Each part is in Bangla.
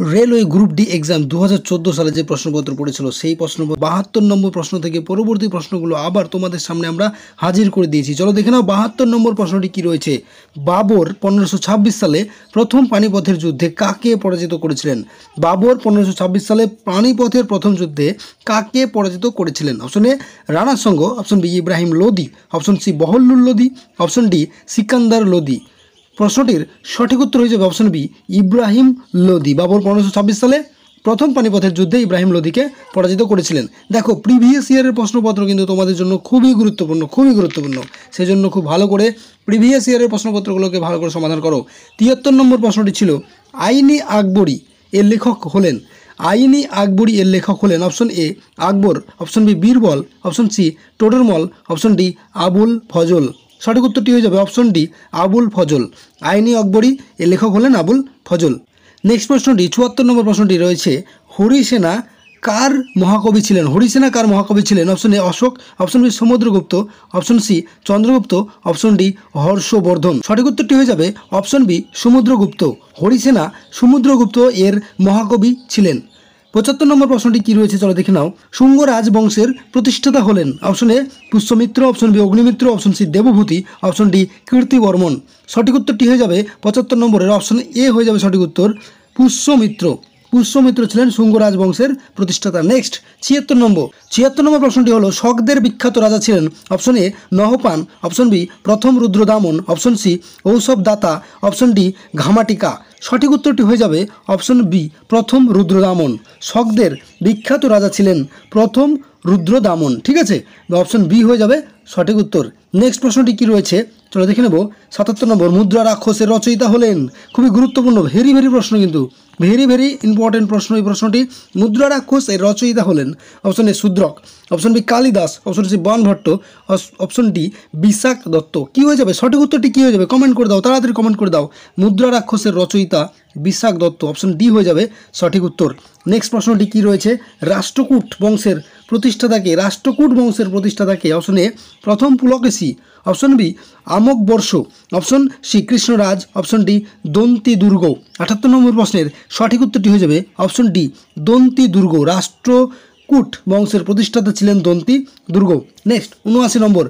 রেলওয়ে গ্রুপ ডি এক্সাম 2014 সালে যে প্রশ্নপত্র পড়েছিল সেই প্রশ্ন 72 নম্বর প্রশ্ন থেকে পরবর্তী প্রশ্নগুলো আবার তোমাদের সামনে আমরা হাজির করে দিয়েছি। চলো দেখে নাও 72 নম্বর প্রশ্নটি কি রয়েছে। বাবর 1526 সালে প্রথম পানিপথের যুদ্ধে কাকে পরাজিত করেছিলেন? বাবর 1526 সালে পানিপথের প্রথম যুদ্ধে কাকে পরাজিত করেছিলেন? Option A Rana Sanga, option B Ibrahim Lodi, option C Bahlul Lodi, option D Sikandar Lodi. প্রশ্নটির সঠিক উত্তর হয়ে যাবে অপশন বি ইব্রাহিম লোদি। বাবর 1526 সালে প্রথম পানিপথের যুদ্ধে ইব্রাহিম লোদিকে পরাজিত করেছিলেন। দেখো প্রিভিয়াস ইয়ারের প্রশ্নপত্র কিন্তু তোমাদের জন্য খুবই গুরুত্বপূর্ণ, সেই জন্য খুব ভালো করে প্রিভিয়াস ইয়ারের প্রশ্নপত্রগুলোকে ভালো করে সমাধান করো। 73 নম্বর প্রশ্নটি ছিল আইনি আকবরী এর লেখক হলেন। আইনি আকবরী এর লেখক হলেন option A Akbar, option B Birbal, option C Todarmal, option D Abul Fazl. সঠিক উত্তরটি হয়ে যাবে অপশন ডি আবুল ফজল। আইনি আকবরী এর লেখক হলেন আবুল ফজল। নেক্সট প্রশ্নটি 74 নম্বর প্রশ্নটি রয়েছে হরিসেনা কার মহাকবি ছিলেন? হরিসেনা কার মহাকবি ছিলেন? Option A Ashoka, option B Samudragupta, option C Chandragupta, option D Harshavardhana. সঠিক উত্তরটি হয়ে যাবে অপশন বি সমুদ্রগুপ্ত। হরিসেনা সমুদ্রগুপ্ত এর মহাকবি ছিলেন। 75 নম্বর প্রশ্নটি কি রয়েছে চলো দেখে নাও। শুঙ্গ রাজবংশের প্রতিষ্ঠাতা হলেন? Option A Pushyamitra, option B Agnimitra, option C দেবভূতি, অপশন ডি কীর্তিবর্মন। সঠিক উত্তরটি হয়ে যাবে 75 নম্বরের অপশন এ হয়ে যাবে সঠিক উত্তর পুষ্যমিত্র। পুষ্যমিত্র ছিলেন শুঙ্গ রাজবংশের প্রতিষ্ঠাতা। নেক্সট 76 নম্বর প্রশ্নটি হলো শকদের বিখ্যাত রাজা ছিলেন? Option A Nahapana, option B প্রথম রুদ্রদামন, অপশন সি ঔষধদাতা, অপশন ডি ঘামাটিকা। সঠিক উত্তরটি হয়ে যাবে অপশন বি প্রথম রুদ্রদামন। শকদের বিখ্যাত রাজা ছিলেন প্রথম রুদ্রদামন। ঠিক আছে, অপশন বি হয়ে যাবে সঠিক উত্তর। নেক্সট প্রশ্নটি কি রয়েছে চলো দেখে নেব। 77 নম্বর মুদ্রা রাক্ষসের রচয়িতা হলেন? খুবই গুরুত্বপূর্ণ, ভেরি প্রশ্ন, কিন্তু ভেরি ইম্পর্টেন্ট প্রশ্ন এই প্রশ্নটি। মুদ্রা রাক্ষস এর রচয়িতা হলেন? Option A Shudraka, option B Kalidasa, option C Banabhatta, option D Vishakha Datta. কী হয়ে যাবে সঠিক উত্তরটি কী হয়ে যাবে? কমেন্ট করে দাও, তাড়াতাড়ি কমেন্ট করে দাও। মুদ্রা রাক্ষসের রচয়িতা বিশাখ দত্ত, অপশন ডি হয়ে যাবে সঠিক উত্তর। নেক্সট প্রশ্নটি কি রয়েছে। রাষ্ট্রকূট বংশের প্রতিষ্ঠাতাকে? রাষ্ট্রকূট বংশের প্রতিষ্ঠাতাকে? অপশন এ প্রথম Pulakeshi, option B Amogha Varsha, option C Krishnaraja, option D Danti Durga. 78 নম্বর প্রশ্নের সঠিক উত্তরটি হয়ে যাবে অপশন ডি দন্তি দুর্গ। রাষ্ট্রকূট বংশের প্রতিষ্ঠাতা ছিলেন দন্তি দুর্গ। নেক্সট 79 নম্বর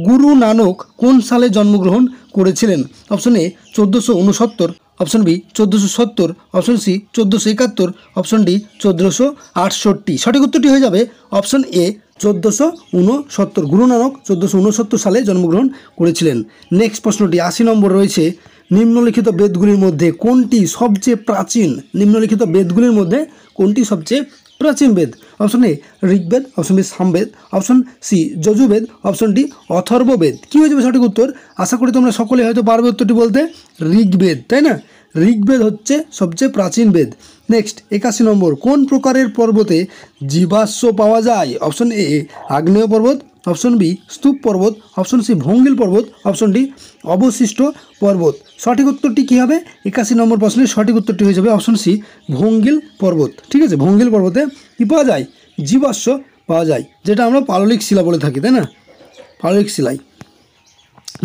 গুরু নানক কোন সালে জন্মগ্রহণ করেছিলেন? Option A 1469, option B 1470, option C 1471, option D 1468। সঠিক উত্তরটি হয়ে যাবে অপশন এ 1469। গুরু নানক 1469 সালে জন্মগ্রহণ করেছিলেন। নেক্সট প্রশ্নটি 80 নম্বর রয়েছে নিম্নলিখিত বেদগুলির মধ্যে কোনটি সবচেয়ে প্রাচীন? নিম্নলিখিত বেদগুলির মধ্যে কোনটি সবচেয়ে প্রাচীন Veda? Option A Rigveda, option B Samaveda, option C Yajurveda, option D Atharvaveda. কী হয়ে যাবে সঠিক উত্তর? আশা করি তোমরা সকলে হয়তো পারবে উত্তরটি বলতে। ঋগ্বেদ, তাই না? ঋগ্বেদ হচ্ছে সবচেয়ে প্রাচীন বেদ। নেক্সট 81 নম্বর কোন প্রকারের পর্বতে জীবাশ্ম পাওয়া যায়? অপশন এ আগ্নেয় পর্বত, অপশন বি স্তূপ পর্বত, অপশন সি ভঙ্গিল পর্বত, অপশন ডি অবশিষ্ট পর্বত। সঠিক উত্তরটি কী হবে? 81 নম্বর প্রশ্নের সঠিক উত্তরটি হয়ে যাবে অপশন সি ভঙ্গিল পর্বত। ঠিক আছে, ভঙ্গিল পর্বতে কী পাওয়া যায়? জীবাশ্ম পাওয়া যায়, যেটা আমরা পাললিক শিলা বলে থাকি, তাই না? পাললিক শিলাই।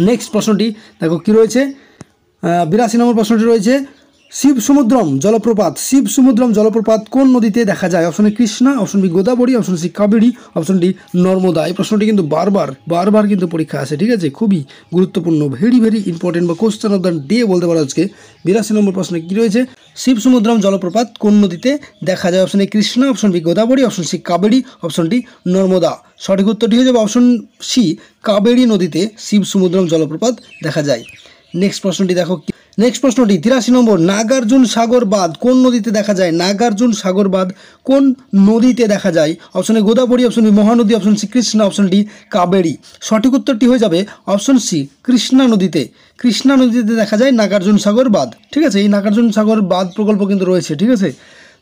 নেক্সট প্রশ্নটি দেখো কী রয়েছে। 82 নম্বর প্রশ্নটি রয়েছে শিব সমুদ্রম জলপ্রপাত কোন নদীতে দেখা যায়? Option A Krishna, option B Godavari, option C Kaveri, option D Narmada. এই প্রশ্নটি কিন্তু বারবার কিন্তু পরীক্ষা আসে। ঠিক আছে, খুবই গুরুত্বপূর্ণ, ভেরি ইম্পর্টেন্ট বা কোশ্চেন অফ দ্য ডে বলতে পারো আজকে। 82 নম্বর প্রশ্নে কী রয়েছে? শিব সমুদ্রম জলপ্রপাত কোন নদীতে দেখা যায়? Option A Krishna, option B Godavari, option C Kaveri, option D Narmada. সঠিক উত্তরটি হয়ে যাবে অপশন সি কাবেরী নদীতে শিব সমুদ্রম জলপ্রপাত দেখা যায়। নেক্সট প্রশ্নটি দেখো। নেক্সট প্রশ্নটি 83 নম্বর নাগার্জুন সাগর বাঁধ কোন নদীতে দেখা যায়? নাগার্জুন সাগর বাঁধ কোন নদীতে দেখা যায়? Option A Godavari, option B Mahanadi, option C Krishna, option D Kaveri. সঠিক উত্তরটি হয়ে যাবে অপশন সি কৃষ্ণা নদীতে দেখা যায় নাগার্জুন সাগর বাঁধ। ঠিক আছে, এই নাগার্জুন সাগর বাঁধ প্রকল্প কিন্তু রয়েছে। ঠিক আছে,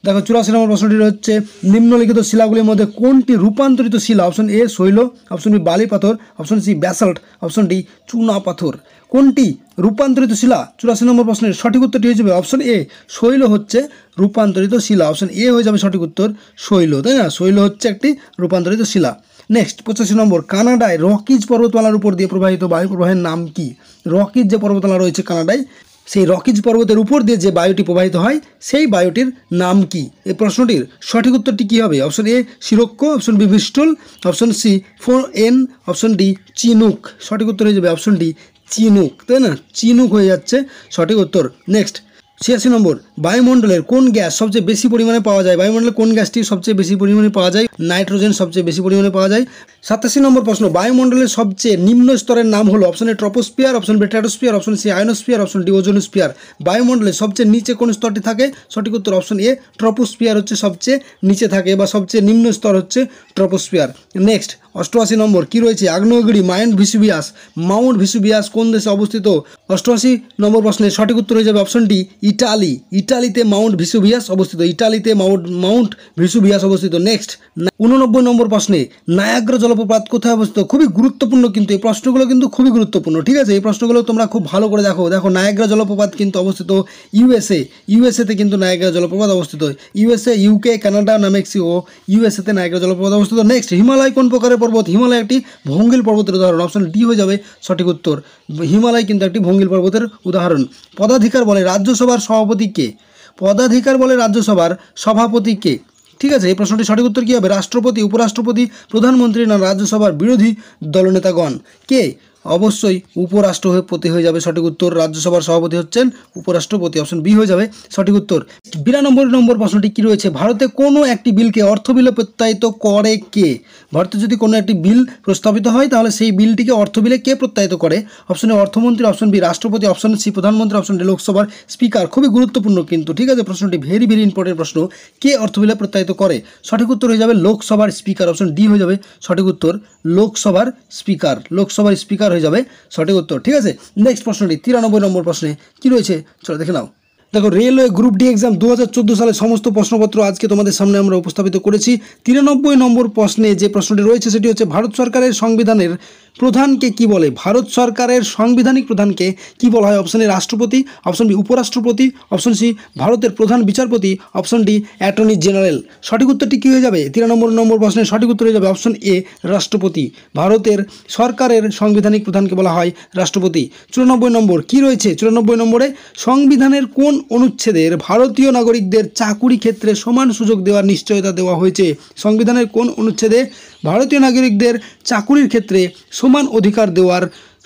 দেখো 84 নম্বর প্রশ্নটি হচ্ছে নিম্নলিখিত শিলাগুলির মধ্যে কোনটি রূপান্তরিত শিলা? অপশন এ শৈল, অপশন বি বালি পাথর, option C basalt, option D চুনা পাথর। কোনটি রূপান্তরিত শিলা? 84 নম্বর প্রশ্নের সঠিক উত্তরটি হয়ে যাবে অপশন এ শৈল হচ্ছে রূপান্তরিত শিলা। অপশন এ হয়ে যাবে সঠিক উত্তর শৈল, তাই না? শৈল হচ্ছে একটি রূপান্তরিত শিলা। নেক্সট 85 নম্বর কানাডায় রকিজ পর্বতমালার উপর দিয়ে প্রবাহিত বায়ু প্রবাহের নাম কি? রকিজ যে পর্বতমালা রয়েছে কানাডায়, সেই রকিজ পর্বতের উপর দিয়ে যে বায়ুটি প্রবাহিত হয় সেই বায়ুটির নাম কি? এই প্রশ্নটির সঠিক উত্তরটি কী হবে? Option A sirocco, option B ভিস্টল, option C foehn, option D chinook. সঠিক উত্তর হয়ে যাবে অপশন ডি চিনুক, তাই না? চিনুক হয়ে যাচ্ছে সঠিক উত্তর। নেক্সট 86 নম্বর, বায়ুমণ্ডলের কোন গ্যাস সবচেয়ে বেশি পরিমাণে পাওয়া যায়? বায়ুমণ্ডলে কোন গ্যাসটি সবচেয়ে বেশি পরিমাণে পাওয়া যায়? নাইট্রোজেন সবচেয়ে বেশি পরিমাণে পাওয়া যায়। 87 নম্বর প্রশ্ন, বায়ুমণ্ডলের সবচেয়ে নিম্ন স্তরের নাম হলো? Option A troposphere, option B stratosphere, option C ionosphere, option D ozonosphere. বায়ুমণ্ডলের সবচেয়ে নিচে কোন স্তরটি থাকে? সঠিক উত্তর অপশন এ ট্রপোস্ফিয়ার হচ্ছে সবচেয়ে নিচে থাকে, বা সবচেয়ে নিম্ন স্তর হচ্ছে ট্রপোস্ফিয়ার। নেক্সট 88 নম্বর কি রয়েছে? আগ্নেয়গিরি মাউন্ট ভিসুভিয়াস কোন দেশে অবস্থিত? 88 নম্বর প্রশ্নের সঠিক উত্তর হয়ে যাবে অপশন ডি ইটালি। ইটালিতে মাউন্ট ভিসুভিয়াস অবস্থিত, ইটালিতে মাউন্ট ভিসুভিয়াস অবস্থিত। নেক্সট 89 নম্বর প্রশ্নে, নায়াগ্রা জলপ্রপাত কোথায় অবস্থিত? খুবই গুরুত্বপূর্ণ, কিন্তু এই প্রশ্নগুলো কিন্তু খুবই গুরুত্বপূর্ণ, ঠিক আছে? এই প্রশ্নগুলো তোমরা খুব ভালো করে দেখো নায়াগ্রা জলপ্রপাত কিন্তু অবস্থিত ইউএসএতে কিন্তু নায়াগ্রা জলপ্রপাত অবস্থিত। ইউএসএ, ইউকে, কানাডা, মেক্সিকো, ইউএসএতে নায়াগ্রা জলপ্রপাত অবস্থিত। নেক্সট হিমালয় কোন প্রকারের পর্বত? হিমালয় একটি ভঙ্গিল পর্বতের উদাহরণ। অপশন ডি হয়ে যাবে সঠিক উত্তর। হিমালয় কিন্তু একটি ভঙ্গিল পর্বতের উদাহরণ। পদাধিকার বলে রাজ্যসভার সভাপতি কে? পদাধিকার বলে রাজ্যসভার সভাপতি কে? ঠিক আছে, এই প্রশ্নটি সঠিক উত্তর কী হবে? রাষ্ট্রপতি, উপরাষ্ট্রপতি, প্রধানমন্ত্রী না রাজ্যসভার বিরোধী দলনেতাগণ? কে? অবশ্যই উপরাষ্ট্রপতি হয়ে যাবে সঠিক উত্তর। রাজ্যসভার সভাপতি হচ্ছেন উপরাষ্ট্রপতি, অপশন বি হয়ে যাবে সঠিক উত্তর। 92 নম্বর প্রশ্নটি কী রয়েছে? ভারতে কোনো একটি বিলকে অর্থ বিলে প্রত্যায়িত করে কে? ভারতে যদি কোনো একটি বিল প্রস্তাবিত হয় তাহলে সেই বিলটিকে অর্থ বিলে কে প্রত্যায়িত করে? অপশন এ অর্থমন্ত্রী, অপশন বি রাষ্ট্রপতি, অপশন সি প্রধানমন্ত্রী, অপশন ডি লোকসভার স্পিকার। খুবই গুরুত্বপূর্ণ কিন্তু, ঠিক আছে? প্রশ্নটি ভেরি ইম্পর্টেন্ট প্রশ্ন। কে অর্থ বিলে প্রত্যায়িত করে? সঠিক উত্তর হয়ে যাবে লোকসভার স্পিকার, অপশন ডি হয়ে যাবে সঠিক উত্তর। লোকসভার স্পিকার হয়ে যাবে সঠিক উত্তর, ঠিক আছে? নেক্সট প্রশ্নটি 93 নম্বর প্রশ্নে কি রয়েছে চলো দেখে নাও। দেখো, রেলওয়ে গ্রুপ ডি এক্সাম 2014 সালের সমস্ত প্রশ্নপত্র আজকে তোমাদের সামনে আমরা উপস্থাপিত করেছি। 93 নম্বর প্রশ্নে যে প্রশ্নটি রয়েছে সেটি হচ্ছে, ভারত সরকারের সংবিধানের প্রধানকে কি বলে? ভারত সরকারের সাংবিধানিক প্রধানকে কি বলা হয়? অপশন এ রাষ্ট্রপতি, অপশন বি উপরাষ্ট্রপতি, অপশন সি ভারতের প্রধান বিচারপতি, অপশন ডি অ্যাটর্নি জেনারেল। সঠিক উত্তরটি কী হয়ে যাবে? 93 নম্বর প্রশ্নের সঠিক উত্তর হয়ে যাবে অপশন এ রাষ্ট্রপতি। ভারতের সরকারের সাংবিধানিক প্রধানকে বলা হয় রাষ্ট্রপতি। 94 নম্বর কি রয়েছে? 94 নম্বরে, সংবিধানের কোন অনুচ্ছেদের ভারতীয় নাগরিকদের চাকুরি ক্ষেত্রে সমান সুযোগ দেওয়ার নিশ্চয়তা দেওয়া হয়েছে? সংবিধানের কোন অনুচ্ছেদে ভারতীয় নাগরিকদের চাকুরির ক্ষেত্রে সমান অধিকার দেওয়ার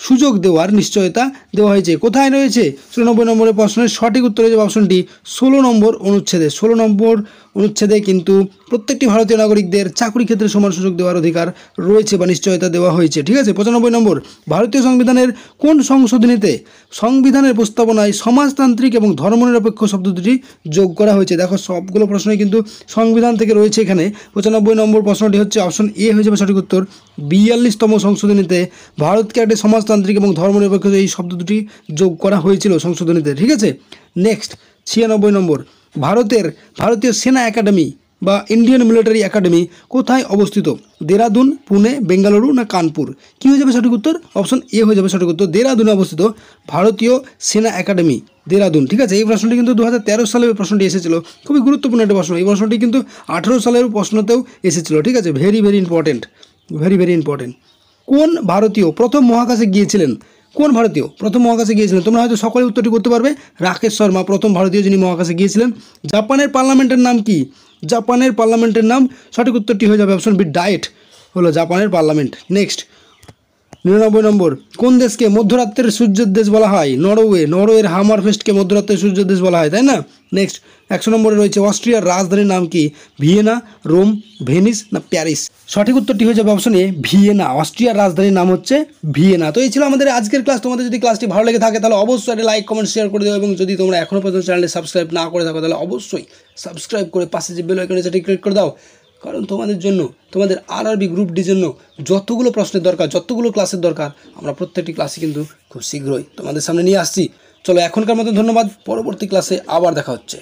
সুযোগ দেওয়ার নিশ্চয়তা দেওয়া হয়েছে? কোথায় রয়েছে? 94 নম্বরের প্রশ্নের সঠিক উত্তর হয়ে যাবে অপশন ডি 16 নম্বর অনুচ্ছেদে। 16 নম্বর অনুচ্ছেদে কিন্তু প্রত্যেকটি ভারতীয় নাগরিকদের চাকরি ক্ষেত্রে সমান সুযোগ দেওয়ার অধিকার রয়েছে বা নিশ্চয়তা দেওয়া হয়েছে, ঠিক আছে? 95 নম্বর, ভারতীয় সংবিধানের কোন সংশোধনীতে সংবিধানের প্রস্তাবনায় সমাজতান্ত্রিক এবং ধর্মনিরপেক্ষ শব্দ দুটি যোগ করা হয়েছে? দেখো, সবগুলো প্রশ্নই কিন্তু সংবিধান থেকে রয়েছে এখানে। 95 নম্বর প্রশ্নটি হচ্ছে অপশন এ হয়ে যাবে সঠিক উত্তর। 42তম সংশোধনীতে ভারতকে একটি সমাজতান্ত্রিক এবং ধর্মনিরপেক্ষ এই শব্দ দুটি যোগ করা হয়েছিল সংশোধনীতে, ঠিক আছে? নেক্সট 96 নম্বর, ভারতীয় সেনা একাডেমি বা ইন্ডিয়ান মিলিটারি একাডেমি কোথায় অবস্থিত? দেরাদুন, পুনে, বেঙ্গালুরু না কানপুর? কী হয়ে যাবে সঠিক উত্তর? অপশন এ হয়ে যাবে সঠিক উত্তর। দেরাদুনে অবস্থিত ভারতীয় সেনা একাডেমি, দেরাদুন, ঠিক আছে? এই প্রশ্নটি কিন্তু 2013 সালে প্রশ্নটি এসেছিল। খুবই গুরুত্বপূর্ণ একটা প্রশ্ন। এই প্রশ্নটি কিন্তু 18 সালের প্রশ্নতেও এসেছিল, ঠিক আছে? Very important, very important. কোন ভারতীয় প্রথম মহাকাশে গিয়েছিলেন? কোন ভারতীয় প্রথম মহাকাশে গিয়েছিলেন? তোমরা হয়তো সকলে উত্তরটি করতে পারবে। রাকেশ শর্মা প্রথম ভারতীয় যিনি মহাকাশে গিয়েছিলেন। জাপানের পার্লামেন্টের নাম কি? জাপানের পার্লামেন্টের নাম সঠিক উত্তরটি হয়ে যাবে অপশন বি ডায়েট হলো জাপানের পার্লামেন্ট। নেক্সট 99 নম্বর, কোন দেশকে মধ্যরাত্রের সূর্যের দেশ বলা হয়? নরওয়ের হামারফেস্টকে মধ্যরাত্রের সূর্যের দেশ বলা হয়, তাই না? নেক্সট 100 নম্বরে রয়েছে, অস্ট্রিয়ার রাজধানীর নাম কি? ভিয়েনা, রোম, ভেনিস না প্যারিস? সঠিক উত্তরটি হয়ে যাবে অপশন এ ভিয়েনা। অস্ট্রিয়ার রাজধানীর নাম হচ্ছে ভিয়েনা। তো এই ছিল আমাদের আজকের ক্লাস। তোমাদের যদি ক্লাসটি ভালো লেগে থাকে তাহলে অবশ্যই একটা লাইক, কমেন্ট, শেয়ার করে দেবো, এবং যদি তোমরা এখনও পর্যন্ত চ্যানেলটি সাবস্ক্রাইব না করে থাকো তাহলে অবশ্যই সাবস্ক্রাইব করে পাশে যে বেল আইকন আছে সেটি ক্লিক করে দাও, কারণ তোমাদের জন্য, তোমাদের আরআরবি গ্রুপ ডির জন্য যতগুলো প্রশ্নের দরকার, যতগুলো ক্লাসের দরকার, আমরা প্রত্যেকটি ক্লাসে কিন্তু খুব শীঘ্রই তোমাদের সামনে নিয়ে আসছি। চলো এখনকার মতো ধন্যবাদ, পরবর্তী ক্লাসে আবার দেখা হচ্ছে।